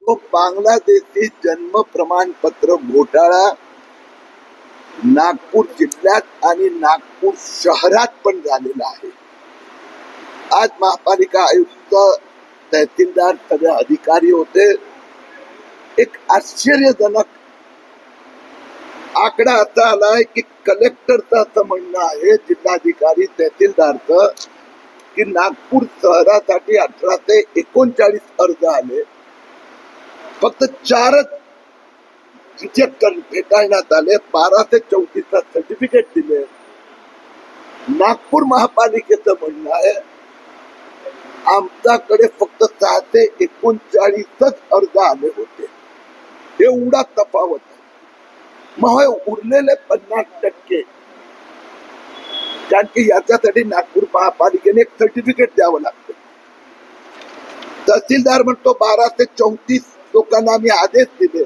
तो बांगलादेशी जन्म प्रमाणपत्र घोटाळा नागपूर जिल्ह्यात आणि नागपूर शहरात पण झालेला आहे। आज महापालिका आयुक्त, तहसीलदार, सगळे अधिकारी होते। एक आश्चर्यजनक आकडा असा आलाय की कलेक्टरचं असं म्हणणं आहे, जिल्हाधिकारी तहसीलदारचं, की नागपूर शहरासाठी 1839 अर्ज आले, फक्त 4च रिजेक्ट फेटाळण्यात आले, 1234 सर्टिफिकेट दिले। नागपूर महापालिकेचं म्हणणं आहे आमच्याकडे फक्त 639 अर्ज आले होते। एवढा तफावत आहे। मग उरलेले 50%, कारण की याच्यासाठी नागपूर महापालिकेने एक सर्टिफिकेट द्यावं लागतं। तहसीलदार म्हणतो 1234 लोकांना आम्ही आदेश दिले,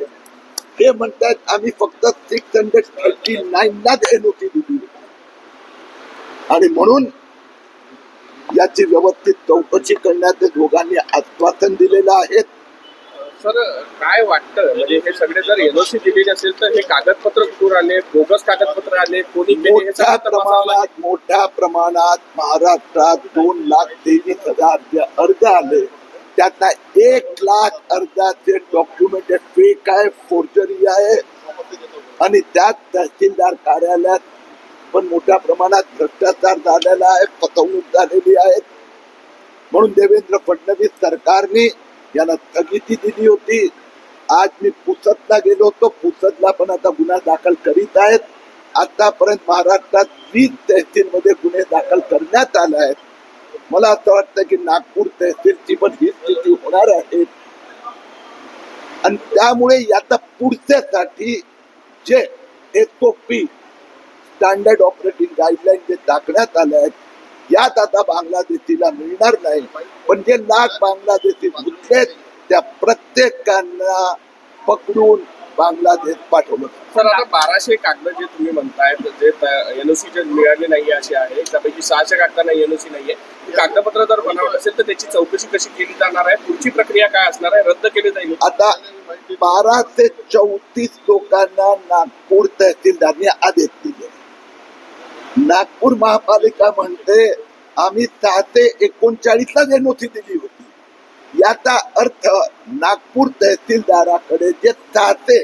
हे म्हणतात आम्ही फक्त 639 लाच एनओसी दिली आणि म्हणून याची व्यवस्थित चौकशी करण्याचे दोघांनी आश्वासन दिलेलं आहे। सर, काय वाटतं, म्हणजे हे सगळे जर एनओसी दिलेली असेल तर हे कागदपत्र कुठून आले, बोगस कागदपत्र आले, कोणी मोठ्या प्रमाणात महाराष्ट्रात 2,23,000 अर्ज आले, त्यातला 1,00,000 अर्जाचे डॉक्युमेंट फेक आहे, फोर्जरी आहे आणि त्यात तहसीलदार कार्यालयात पण मोठ्या प्रमाणात भ्रष्टाचार झालेला आहे, फसवणूक झालेली आहे। म्हणून देवेंद्र फडणवीस सरकारने यांना स्थगिती दिली होती। आज मी पुसदला गेलो होतो, पुसदला पण आता गुन्हा दाखल करीत आहेत। आतापर्यंत महाराष्ट्रात 20 तहसीलमध्ये गुन्हे दाखल करण्यात आले आहेत। मला असं वाटतं की नागपूर तहसीलची पण ही स्थिती होणार आहे आणि त्यामुळे याचा पुढच्यासाठी जे SOP स्टँडर्ड ऑपरेटिंग गाईडलाईन जे टाकण्यात आले आहेत, यात आता बांगलादेशीला मिळणार नाही, पण जे लाख बांगलादेशी घुसलेत त्या प्रत्येकांना पकडून बांगलादेश पाठवलं। सर, आता 1200 कागद जे तुम्ही म्हणताय, जे एनओसी जे मिळाले नाही असे आहे, त्यापैकी 600 कागदांना एनओसी नाहीये। कागदपत्र जर बनावट असेल तर त्याची चौकशी कशी केली जाणार आहे, पुढची प्रक्रिया काय असणार आहे, रद्द केली जाईल? आता 1234 लोकांना नागपूर तहसीलदारने आदेश दिले। नागपूर महापालिका म्हणते आम्ही 639 ला एनओसी दिली होती। याचा अर्थ नागपूर तहसीलदाराकडे जे 600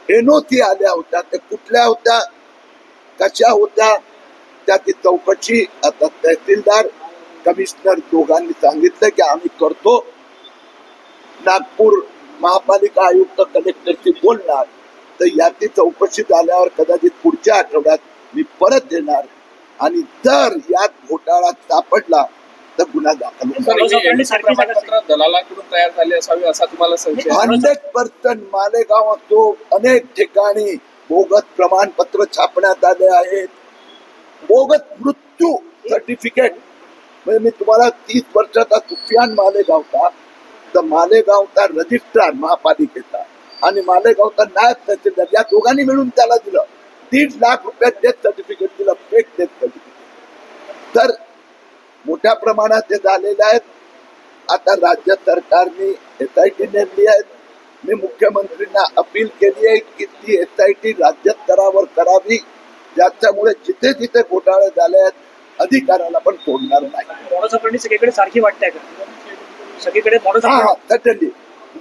एनओसी आल्या होत्या ते कुठल्या होत्या, कशा होत्या, त्याची चौकशी आता तहसीलदार, कमिशनर दोघांनी सांगितलं की आम्ही करतो। नागपूर महापालिका आयुक्त कलेक्टरशी बोलणार, तर याची चौकशी झाल्यावर कदाचित पुढच्या आठवड्यात मी परत देणार आणि जर यात घोटाळा सापडला तर गुन्हा दाखल होईल। दलालाकडून तयार झाले असावे असा तुम्हाला संशय? 100% मालेगाव असो, अनेक ठिकाणी बोगस प्रमाणपत्र छापण्यात आले आहेत, बोगस मृत्यू सर्टिफिकेट। म्हणजे मी तुम्हाला 30 वर्षाचा सुफियान मालेगावचा, तर मालेगावचा रजिस्ट्रार महापालिकेचा आणि मालेगावचा नायब तहसीलदार या दोघांनी मिळून त्याला दिलं 1.5 लाख रुपयात डेथ सर्टिफिकेट दिलं, फेक डेथ सर्टिफिकेट। तर मोठ्या प्रमाणात ते झालेले आहेत। आता राज्य सरकारने SIT नेमली आहे। मी मुख्यमंत्र्यांना अपील केली आहे की ती SIT राज्य स्तरावर करावी, ज्याच्यामुळे जिथे जिथे घोटाळे झाले आहेत अधिकाऱ्याला पण सोडणार नाही। मॉडस ऑपरेंडी सगळीकडे सारखी वाटते का? सगळीकडे मॉडस ऑपरेंडी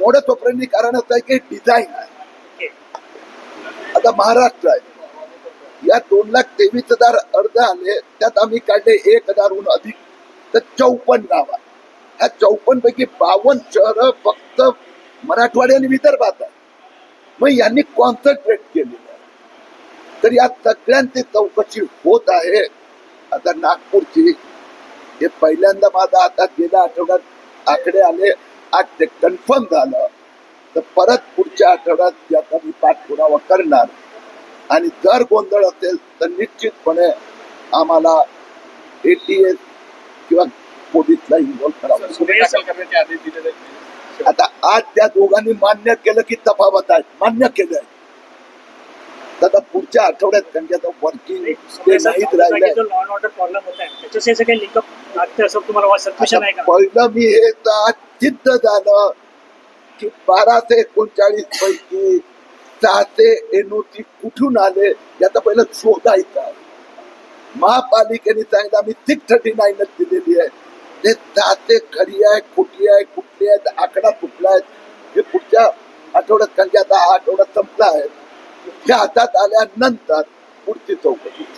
मॉडस ऑपरेंडी कारण असं आहे की डिझाईन आहे। आता महाराष्ट्र आहे, या 2,23,000 अर्ज आले, त्यात आम्ही काढले 1,000हून अधिक, तर 54 गाव। ह्या 54 पैकी 52 शहरं फक्त मराठवाडा आणि विदर्भात आहे। मग यांनी कॉन्सन्ट्रेट केलेलं आहे, तर या सगळ्यांची चौकशी होत आहे। आता नागपूरची हे पहिल्यांदा माझा आता गेल्या आठवड्यात आकडे आले, आज ते कन्फर्म झालं, तर परत पुढच्या आठवड्यात याचा मी पाठपुरावा करणार आणि जर गोंधळ असेल तर निश्चितपणे आम्हाला ATS किंवा पोलीसला इन्व्हॉल्व करावं। आता आज त्या दोघांनी मान्य केलं की तफावत आहे, मान्य केलंय, तर पुढच्या आठवड्यात त्यांच्या वर्किंग नाहीत राहिलं। पहिलं मी हे सिद्ध झालं की 1239 पैकी 600 NOC कुठून आले याचा पहिलं शोधायचा. महापालिकेने सांगितलं आम्ही 639 दिलेली आहे. ते 600 खरी आहे, खोटी आहे, कुठली आहे, आकडा कुठला आहे हे पुढच्या आठवड्यात, कारण की आता हा आठवडा संपला आहे, हे हातात आल्यानंतर पुढची चौकशी.